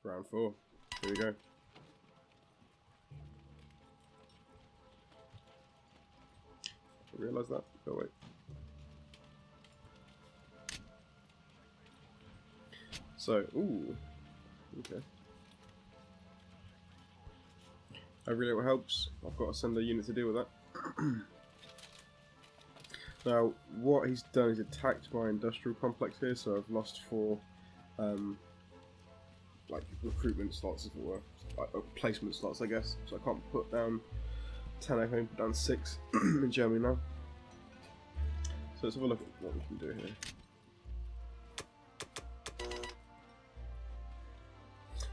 Round 4. Here we go. I realise that? Oh wait. So, ooh. Okay. I really hope it helps. I've got to send a unit to deal with that. Now, what he's done is attacked my industrial complex here, so I've lost 4 like recruitment slots, if it were, like placement slots, I guess. So I can't put down 10. I can only put down 6 in Germany now. So let's have a look at what we can do here.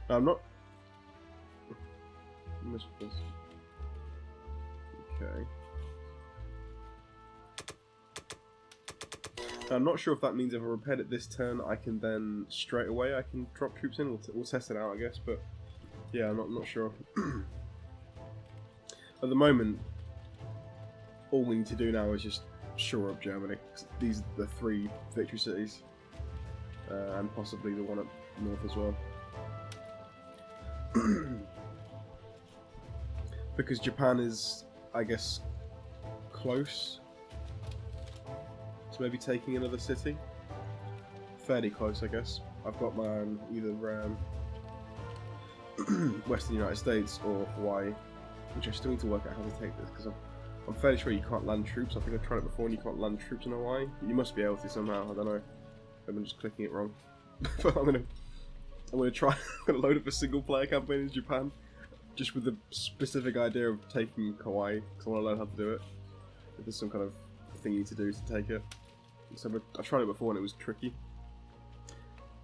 Now, I'm not. Okay. Now, I'm not sure if that means if I repaired it this turn, I can then straight away I can drop troops in. We'll test it out, I guess. But yeah, I'm not sure. At the moment, all we need to do now is just shore up Germany. These are the 3 victory cities, and possibly the one up north as well. Because Japan is, I guess, close to maybe taking another city. Fairly close, I guess. I've got my either Western United States or Hawaii, which I still need to work out how to take this, because I'm fairly sure you can't land troops. I think I've tried it before and you can't land troops in Hawaii. You must be able to somehow, I don't know. I'm just clicking it wrong. But I'm gonna try. I'm gonna load up a single player campaign in Japan, just with the specific idea of taking Hawaii, because I want to learn how to do it. If there's some kind of thing you need to do to take it. So I tried it before and it was tricky.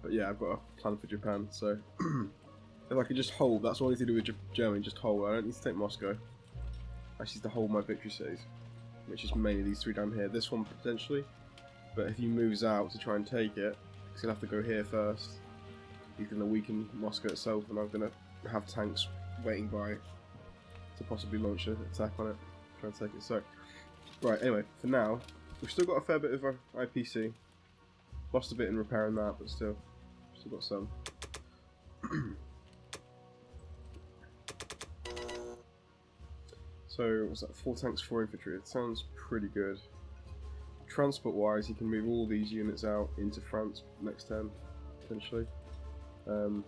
But yeah, I've got a plan for Japan, so if I could just hold, that's all I need to do with Germany, just hold. I don't need to take Moscow. I just need to hold my victory cities, which is mainly these 3 down here. This one potentially, but if he moves out to try and take it, he's going to have to go here first. He's going to weaken Moscow itself, and I'm going to have tanks waiting by to possibly launch an attack on it, try and take it. So, right, anyway, for now, we've still got a fair bit of IPC. Lost a bit in repairing that, but still got some. So, what's that? 4 tanks, 4 infantry. It sounds pretty good. Transport-wise, you can move all these units out into France next turn, potentially. The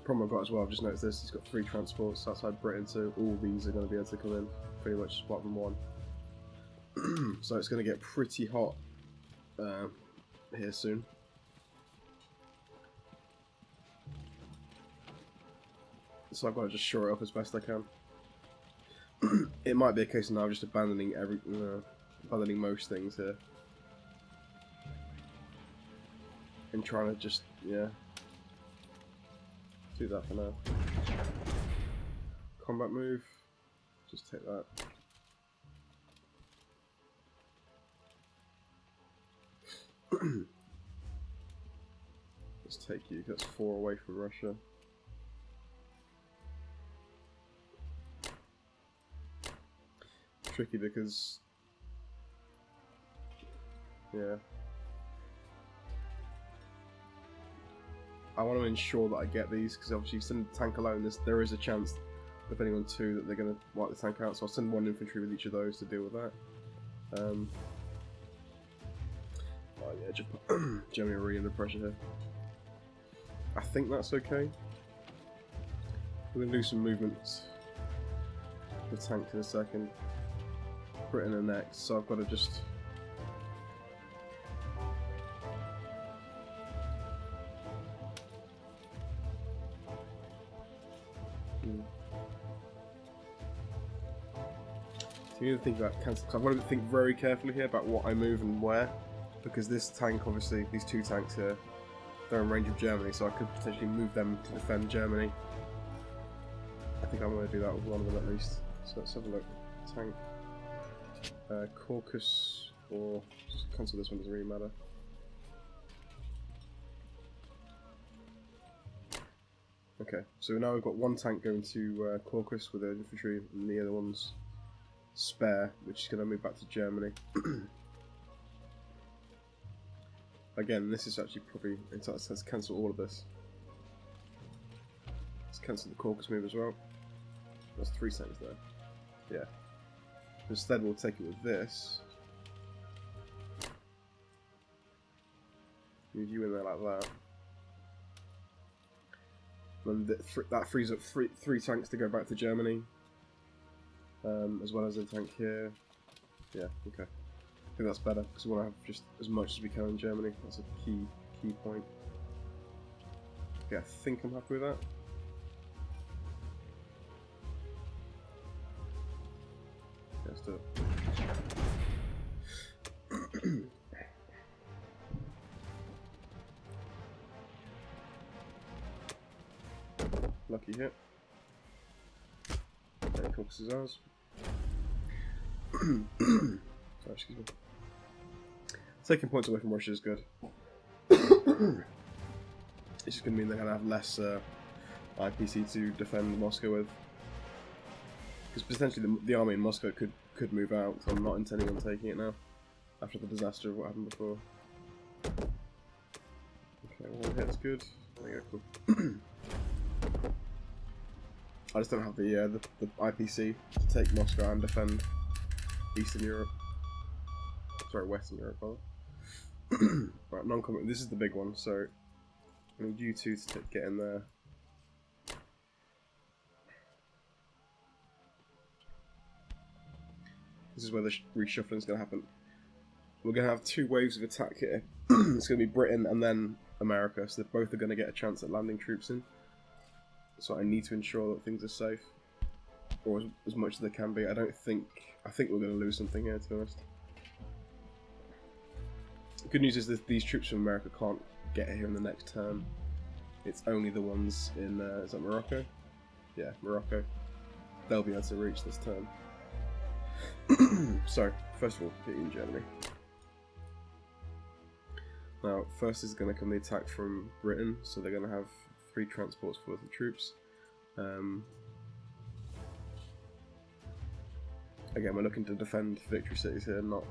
problem I've got as well, I've just noticed this, he's got 3 transports outside Britain, so all these are going to be able to come in, pretty much apart from 1. So it's going to get pretty hot here soon. So I've got to just shore it up as best I can. It might be a case of now just abandoning abandoning most things here. And trying to just, yeah, do that for now. Combat move, just take that. Let's take you, that's 4 away from Russia. Tricky because, yeah, I want to ensure that I get these, because obviously if you send the tank alone, there is a chance, depending on 2, that they're going to wipe the tank out, so I'll send 1 infantry with each of those to deal with that. Oh yeah, Japan, Germany are really under pressure here. I think that's okay. We're going to do some movements. The tank in a second. Britain are next, so I've got to just... So you need to think about cancel. I've got to think very carefully here about what I move and where, because this tank, obviously, these 2 tanks here, they're in range of Germany, so I could potentially move them to defend Germany. I think I'm going to do that with 1 of them at least. So let's have a look. Tank. Caucasus, or just cancel this one, doesn't really matter. Okay, so now we've got 1 tank going to Caucasus with the infantry, and the other one's spare, which is going to move back to Germany. Again, this is actually probably... Let's cancel all of this. Let's cancel the Caucus move as well. That's 3 seconds there. Yeah. Instead, we'll take it with this. Move you in there like that. And that frees up three tanks to go back to Germany. As well as a tank here. Yeah, okay. I think that's better, because we want to have just as much as we can in Germany. That's a key point. Okay, I think I'm happy with that. Okay, let's do it. Lucky hit. And Caucus is ours. Sorry, excuse me. Taking points away from Russia is good. It's just going to mean they're going to have less IPC to defend Moscow with. Because potentially the army in Moscow could move out, so I'm not intending on taking it now. After the disaster of what happened before. Okay, one hit's good. There you go, cool. I just don't have the IPC to take Moscow and defend Eastern Europe. Sorry, Western Europe, rather. Right, non-combat. This is the big one, so I need you two to get in there. This is where the reshuffling is going to happen. We're going to have 2 waves of attack here. It's going to be Britain and then America, so they both are going to get a chance at landing troops in. So I need to ensure that things are safe, or as much as they can be. I think we're going to lose something here, to be honest. The good news is that these troops from America can't get here in the next turn. It's only the ones in, is that Morocco? Yeah, Morocco. They'll be able to reach this turn. So, first of all, hit in Germany. Now, first is going to come the attack from Britain, so they're going to have 3 transports full of the troops. Again, we're looking to defend victory cities here, not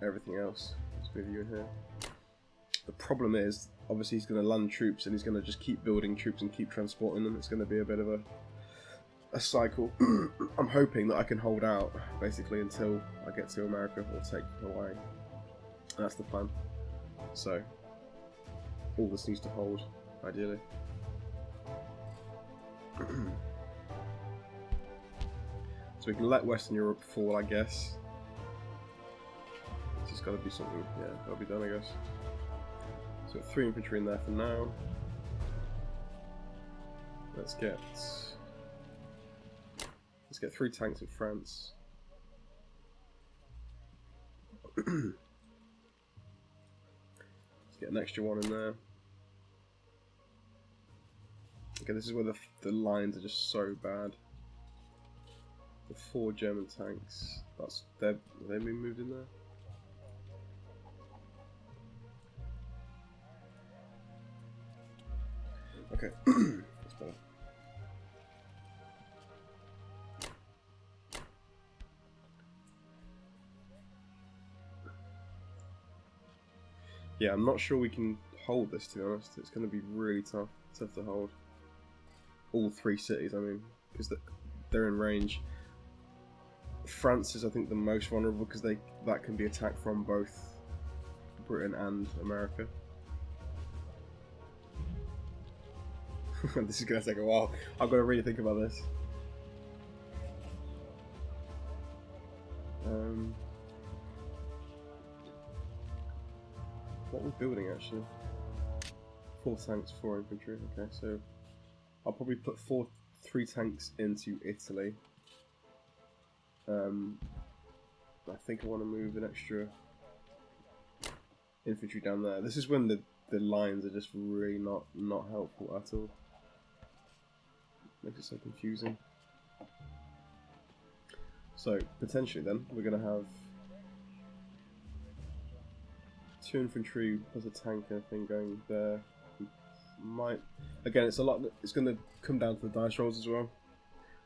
everything else. Let's move you in here. The problem is, obviously he's going to land troops and he's going to just keep building troops and keep transporting them. It's going to be a bit of a cycle. I'm hoping that I can hold out, basically, until I get to America or take Hawaii. That's the plan. So, all this needs to hold, ideally. So we can let Western Europe fall, I guess. It's just got to be something, yeah, that'll be done, I guess. So 3 infantry in there for now. Let's get 3 tanks in France. Let's get an extra one in there. Okay, this is where the lines are just so bad. The 4 German tanks. They've been moved in there. Okay, that's better. Yeah, I'm not sure we can hold this, to be honest. It's going to be really tough to hold. All 3 cities, I mean, because they're in range. France is, I think, the most vulnerable because that can be attacked from both Britain and America. This is going to take a while. I've got to really think about this. What are we building, actually? 4 tanks, 4 infantry. Okay, so I'll probably put 3 tanks into Italy. I think I want to move an extra infantry down there. This is when the lines are just really not helpful at all. Makes it so confusing. So potentially then we're going to have 2 infantry plus a tank and a thing going there. Again, it's a lot. It's going to come down to the dice rolls as well,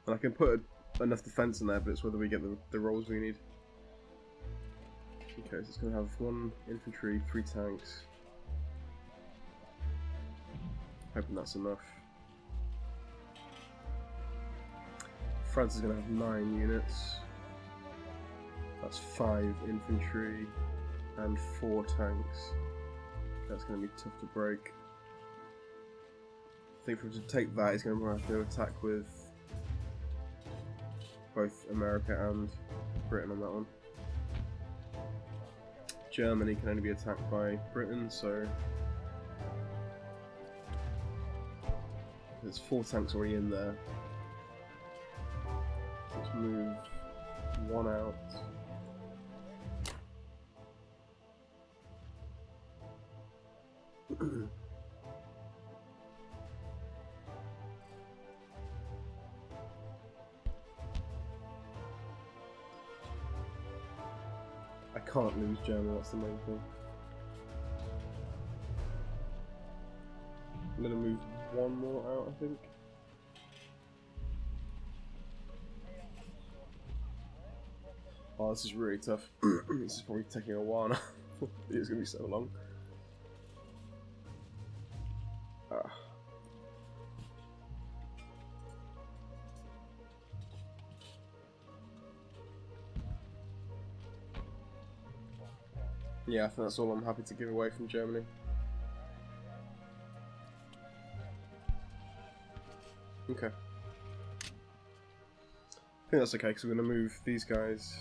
and I can put enough defense in there, but it's whether we get the rolls we need. Okay, so it's going to have 1 infantry, 3 tanks. Hoping that's enough. France is going to have 9 units. That's 5 infantry and 4 tanks. That's going to be tough to break. I think if we were to take that, he's going to have to attack with both America and Britain on that one. Germany can only be attacked by Britain, so there's 4 tanks already in there. Let's move 1 out. I can't lose Germany, that's the main thing. I'm going to move 1 more out, I think. Oh, this is really tough. This is probably taking a while now. It's going to be so long. Yeah, I think that's all I'm happy to give away from Germany. Okay. I think that's okay, because we're going to move these guys.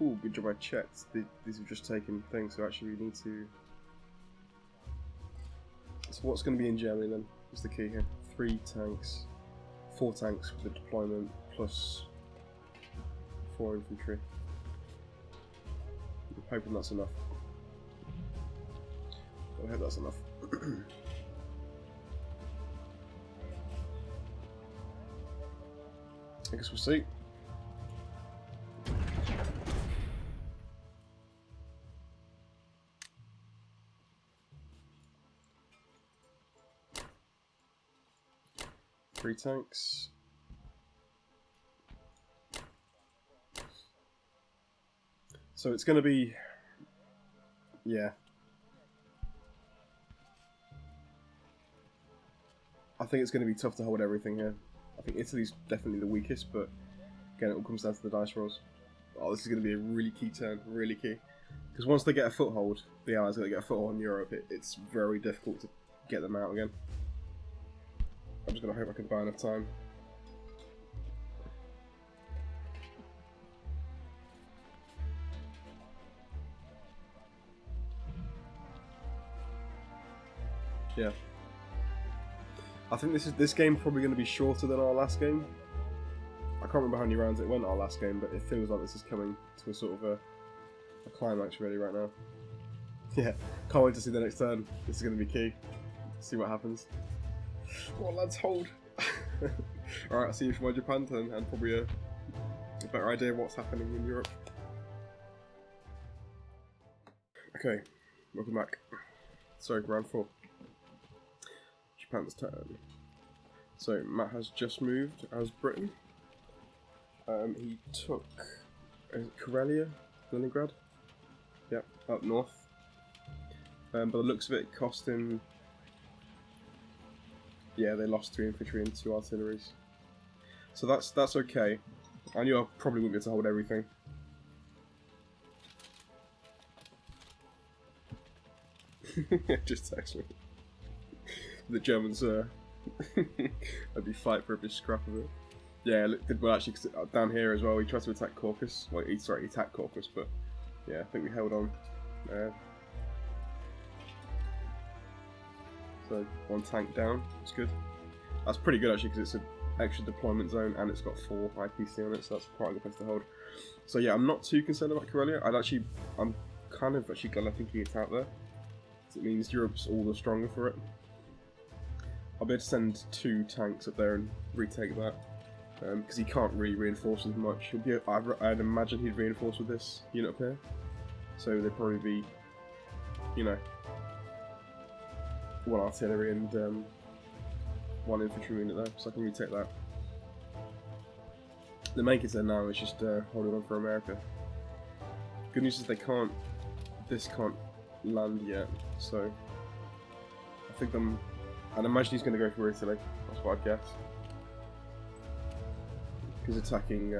Ooh, good job I checked. These have just taken things, so actually we need to... So what's going to be in Germany then, is the key here. 3 tanks, 4 tanks with the deployment, plus 4 infantry. I'm hoping that's enough. I hope that's enough. I guess we'll see. Three tanks. So it's going to be, yeah. I think it's going to be tough to hold everything here. I think Italy's definitely the weakest, but again, it all comes down to the dice rolls. Oh, this is going to be a really key turn, really key. Because once they get a foothold, the Allies are going to get a foothold in Europe, it's very difficult to get them out again. I'm just going to hope I can buy enough time. Yeah. I think this game probably going to be shorter than our last game. I can't remember how many rounds it went our last game, but it feels like this is coming to a sort of a climax really right now. Yeah, can't wait to see the next turn. This is going to be key. See what happens. Come on, lads, hold. Alright, I'll see you for my Japan turn, and probably a better idea of what's happening in Europe. Okay, welcome back. Sorry, round 4. Japan's turn. So Matt has just moved as Britain. He took Karelia, Leningrad. Yep, up north. By the looks of it, it cost him. Yeah, they lost 3 infantry and 2 artilleries. So that's okay. I knew I probably wouldn't be able to hold everything. Just text me. The Germans, I'd be fight for every scrap of it. Yeah, look, did well actually, cause down here as well, he tried to attack Caucasus. Well, he attacked Caucasus, but yeah, I think we held on. So 1 tank down, it's good. That's pretty good actually, because it's an extra deployment zone and it's got 4 IPC on it, so that's quite a good place to hold. So yeah, I'm not too concerned about Karelia. I'm kind of actually glad I think it's out there. It means Europe's all the stronger for it. I'll be able to send 2 tanks up there and retake that, because he can't really reinforce as much. He'll be, I'd imagine he'd reinforce with this unit up here, so they'd probably be, you know, 1 artillery and 1 infantry unit there, so I can retake that. The main concern now is just holding on for America. Good news is they can't, this can't land yet, so I think I'd imagine he's going to go for Italy. That's what I'd guess. Because attacking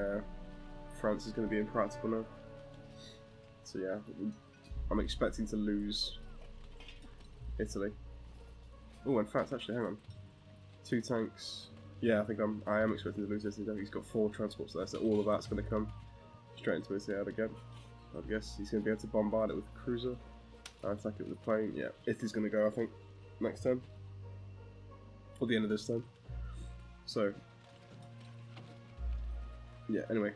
France is going to be impractical now. So yeah, I'm expecting to lose Italy. Oh, in fact, actually, hang on. 2 tanks. Yeah, I am expecting to lose Italy. He's got 4 transports there, so all of that's going to come straight into his yard again. I guess he's going to be able to bombard it with a cruiser. Attack it with a plane. Yeah, Italy's going to go, I think, next turn. Or the end of this turn. So, yeah, anyway.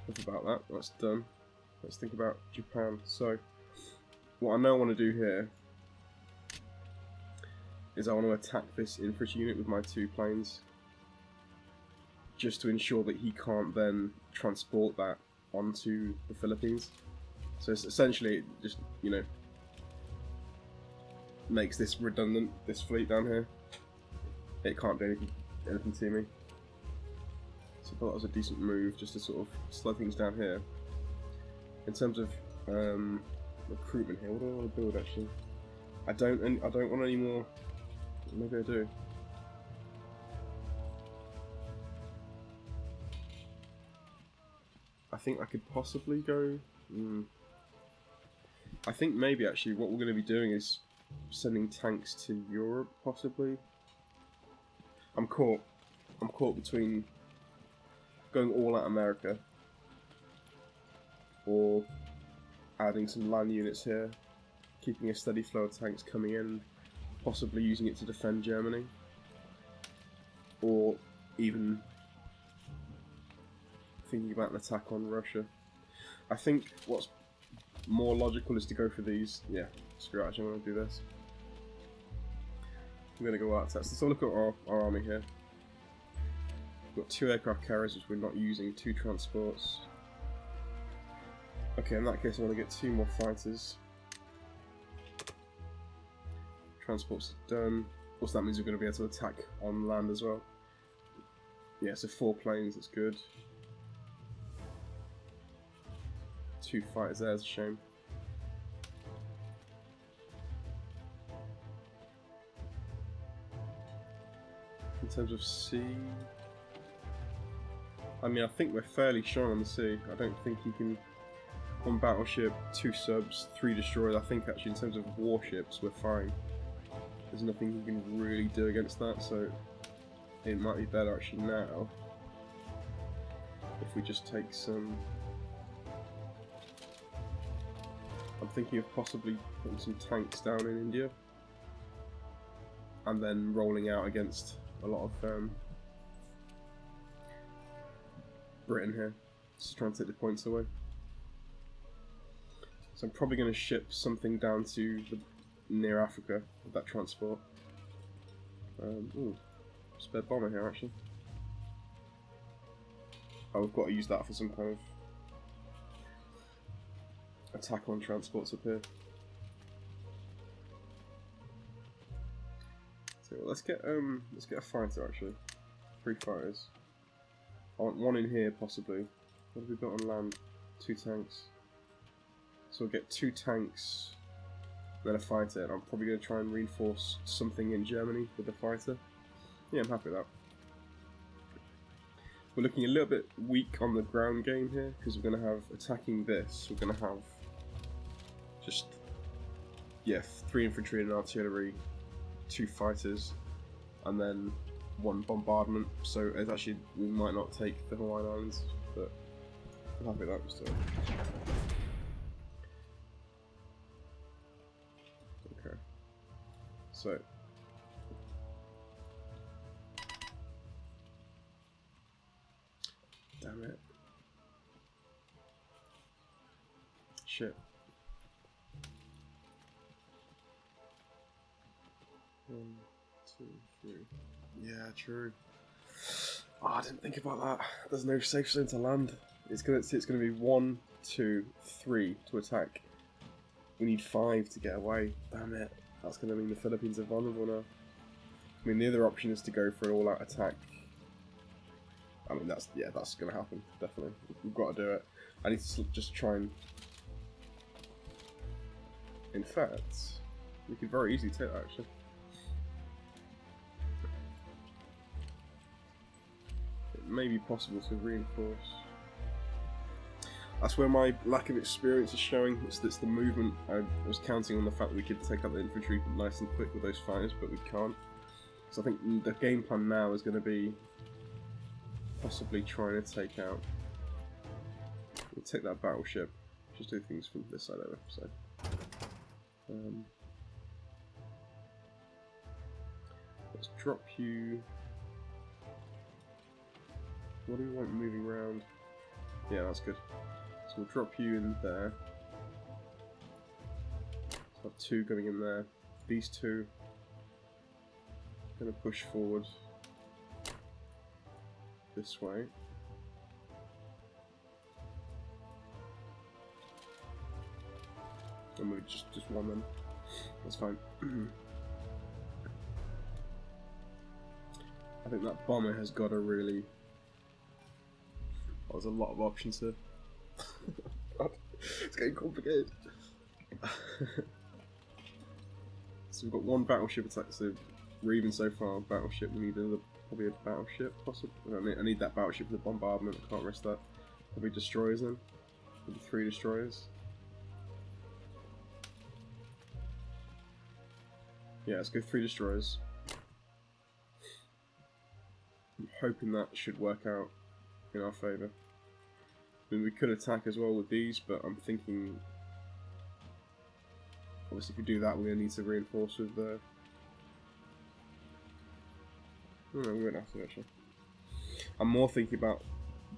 Enough about that. That's done. Let's think about Japan. So, what I know I want to do here is I want to attack this infantry unit with my 2 planes, just to ensure that he can't then transport that onto the Philippines. So it's essentially just, you know, makes this redundant, this fleet down here. It can't do anything to me. So I thought that was a decent move, just to sort of slow things down here. In terms of recruitment here, what do I want to build actually? I don't want any more. Maybe I do. I think I could possibly go. I think maybe actually what we're going to be doing is sending tanks to Europe, possibly. I'm caught between going all out America or adding some land units here, keeping a steady flow of tanks coming in, possibly using it to defend Germany, or even thinking about an attack on Russia. I think what's more logical is to go for these. Yeah, screw it, actually, I'm going to do this. I'm going to go out to let's have a look at our army here. We've got 2 aircraft carriers which we're not using, 2 transports. Okay, in that case I want to get 2 more fighters. Transports are done. Also, that means we're going to be able to attack on land as well. Yeah, so 4 planes, that's good. 2 fighters there, it's a shame. In terms of sea, I mean, I think we're fairly strong on the sea. I don't think he can, on battleship, 2 subs, 3 destroyers. I think actually in terms of warships, we're fine. There's nothing he can really do against that, so it might be better actually now if we just take some. I'm thinking of possibly putting some tanks down in India and then rolling out against a lot of Britain here, just trying to take the points away. So I'm probably going to ship something down to near Africa with that transport. Ooh, spare bomber here actually. Oh, we've got to use that for some kind of attack on transports up here. So let's get a fighter actually. 3 fighters. I want 1 in here possibly. What have we got on land? 2 tanks. So we'll get 2 tanks, then a fighter, and I'm probably going to try and reinforce something in Germany with the fighter. Yeah, I'm happy with that. We're looking a little bit weak on the ground game here, because we're going to have, attacking this, we're going to have just, yeah, 3 infantry and artillery, 2 fighters, and then 1 bombardment. So it's actually, we might not take the Hawaiian Islands, but I'm happy with that still. Okay. So. Damn it. Shit. 1, 2, 3. Yeah, true. Oh, I didn't think about that. There's no safe zone to land. It's gonna be 1, 2, 3 to attack. We need 5 to get away. Damn it. That's gonna mean the Philippines are vulnerable now. I mean, the other option is to go for an all-out attack. I mean, that's gonna happen, definitely. We've got to do it. I need to just try and In fact, we could very easily take that actually. It may be possible to reinforce. That's where my lack of experience is showing. It's the movement. I was counting on the fact that we could take out the infantry nice and quick with those fighters, but we can't. So I think the game plan now is going to be possibly trying to take out. We'll take that battleship. Just do things from this side over. So. Let's drop you. What do we want moving around? Yeah, that's good. So we'll drop you in there. So I have 2 going in there. These 2 going to push forward this way. And we just one them. That's fine. I think that bomber has got a really. Oh, there's a lot of options here. It's getting complicated. So we've got 1 battleship attack. So we're even so far. Battleship. We need probably a battleship. Possibly. I need that battleship for the bombardment. I can't risk that. Probably destroyers then. Maybe 3 destroyers. Yeah, let's go 3 destroyers. I'm hoping that should work out in our favour. I mean, we could attack as well with these, but I'm thinking... Obviously, if we do that, we're going to need to reinforce with the... No, we won't have to, actually. I'm more thinking about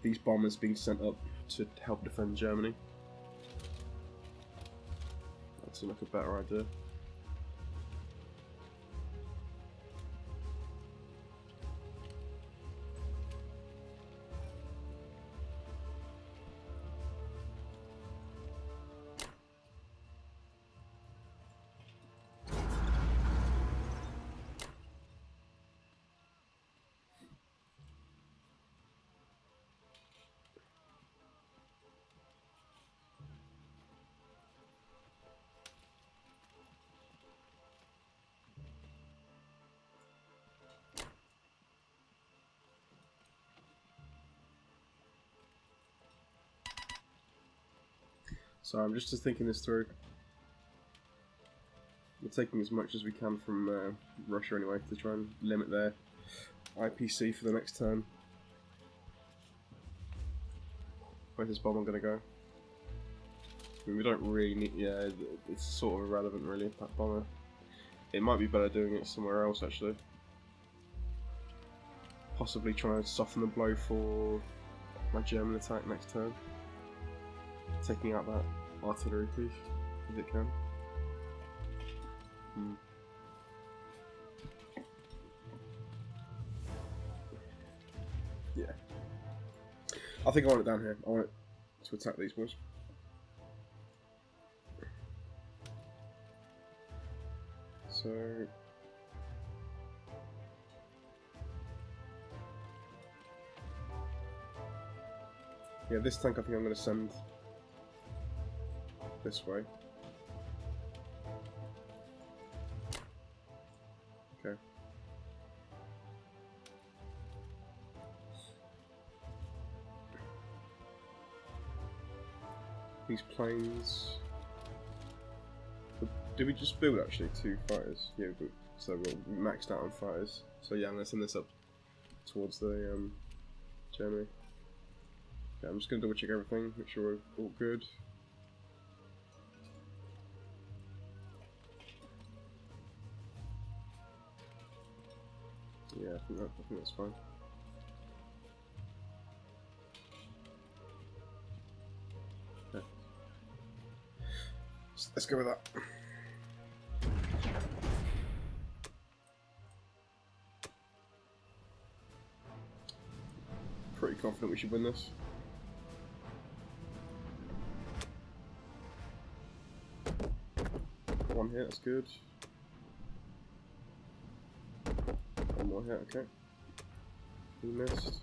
these bombers being sent up to help defend Germany. That seems like a better idea. So I'm just thinking this through. We're taking as much as we can from Russia anyway to try and limit their IPC for the next turn. Where's this bomber going to go? I mean, we don't really need... Yeah, it's sort of irrelevant really, that bomber. It might be better doing it somewhere else actually. Possibly trying to soften the blow for my German attack next turn. Taking out that artillery piece, if it can. Yeah. I think I want it down here. I want it to attack these boys. So... Yeah, this tank I think I'm going to send this way. Okay. These planes... Did we just build actually 2 fighters? Yeah, so we're maxed out on fighters. So yeah, I'm going to send this up towards the Germany. Okay, I'm just going to double check everything, make sure we're all good. Yeah, I think that's fine. Okay. Let's go with that. Pretty confident we should win this. One hit, that's good. One more hit, okay. He missed.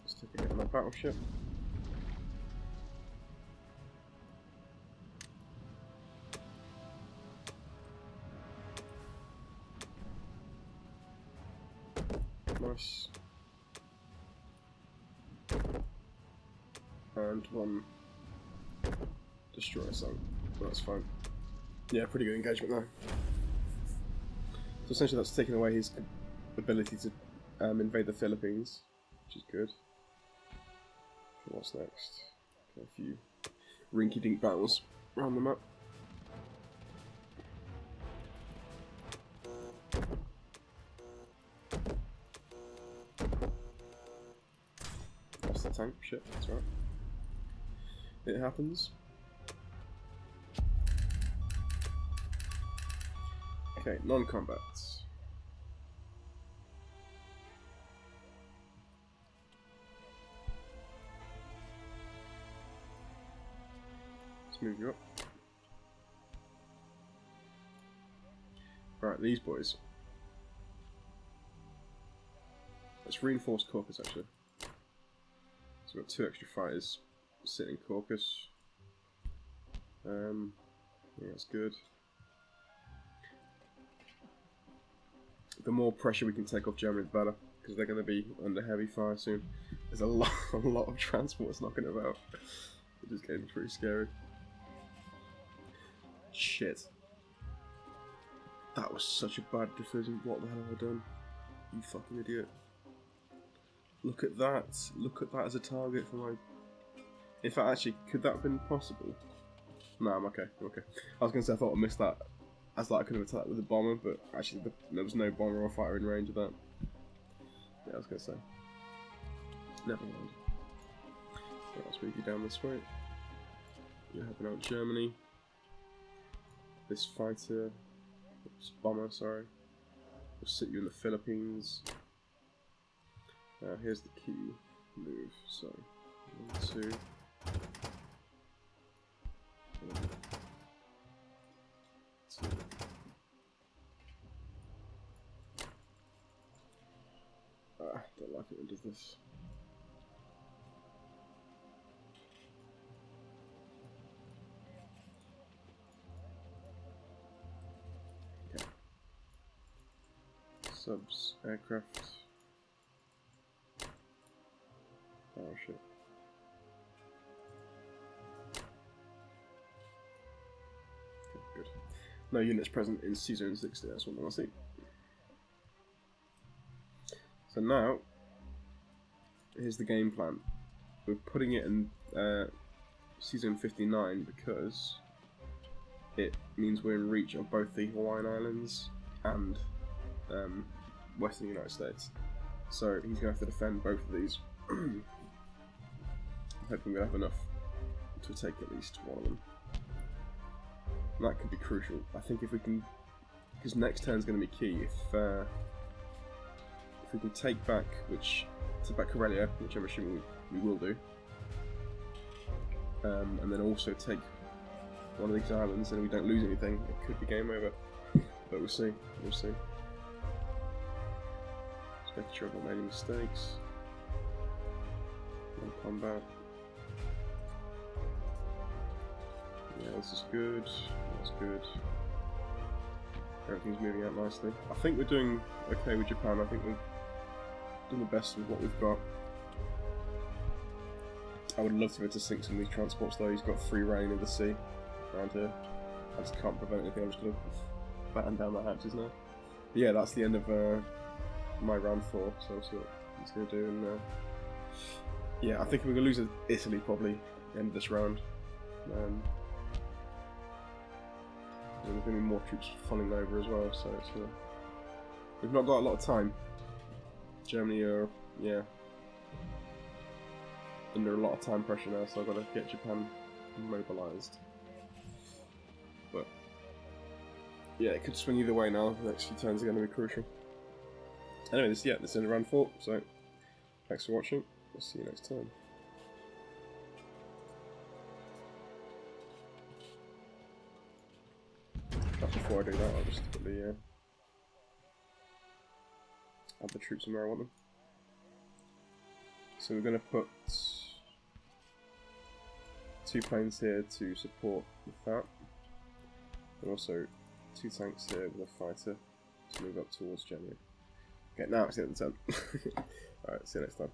Let's take a hit on that battleship. Nice. And one destroyer song. That's fine. Yeah, pretty good engagement there. So essentially that's taking away his ability to invade the Philippines, which is good. Okay, what's next? Okay, a few rinky-dink battles around the map. Lost the tank, shit, that's right. It happens. Okay, non-combat. Let's move you up. Right, these boys. Let's reinforce Caucus actually. So we've got 2 extra fighters sitting in Caucus. Yeah, that's good. The more pressure we can take off Germany, the better, because they're going to be under heavy fire soon. There's a lot of transports knocking about. It is getting pretty scary. Shit. That was such a bad decision. What the hell have I done? You fucking idiot. Look at that. Look at that as a target for my... In fact, actually, could that have been possible? No, I'm okay. I'm okay. I was going to say I thought I missed that. As like I could have attacked with a bomber, but actually there was no bomber or fighter in range of that. Yeah, I was going to say. Never mind. Right, let's move you down this way. You're helping out Germany. This fighter, this bomber, sorry, will sit you in the Philippines. Now here's the key move. So 1, 2. 1, 2. Don't like it when it does this. Okay. Subs, aircraft. Battleship. Okay, good. No units present in C Zone 60, that's what I want to see. So now, here's the game plan. We're putting it in C Zone 59 because it means we're in reach of both the Hawaiian Islands and Western United States. So he's going to have to defend both of these. I'm hoping we'll have enough to take at least one of them. And that could be crucial. I think if we can, because next turn's going to be key. If we can take back Karelia, which I'm assuming we will do, and then also take one of these islands, and we don't lose anything, it could be game over. But we'll see. We'll see. Just making sure I've not made any mistakes. No combat. Yeah, this is good. That's good. Everything's moving out nicely. I think we're doing okay with Japan. I think we're doing the best with what we've got. I would love to be able to sink some of these transports though. He's got free reign in the sea around here. I just can't prevent anything. I'm just going to batten down the hatches now. But yeah, that's the end of my round 4. So we'll see what he's going to do. And yeah, I think we're going to lose Italy probably at the end of this round. There's going to be more troops falling over as well, so it's, we've not got a lot of time. Germany are, yeah, under a lot of time pressure now, so I've got to get Japan mobilised. But yeah, it could swing either way now. The next few turns are going to be crucial. Anyway, this is in round 4, so thanks for watching. I'll see you next time. Before I do that, I'll just put the add the troops in where I want them. So we're going to put 2 planes here to support with that, and also 2 tanks here with a fighter to move up towards January. Okay, now it's the end of the turn. Alright, see you next time.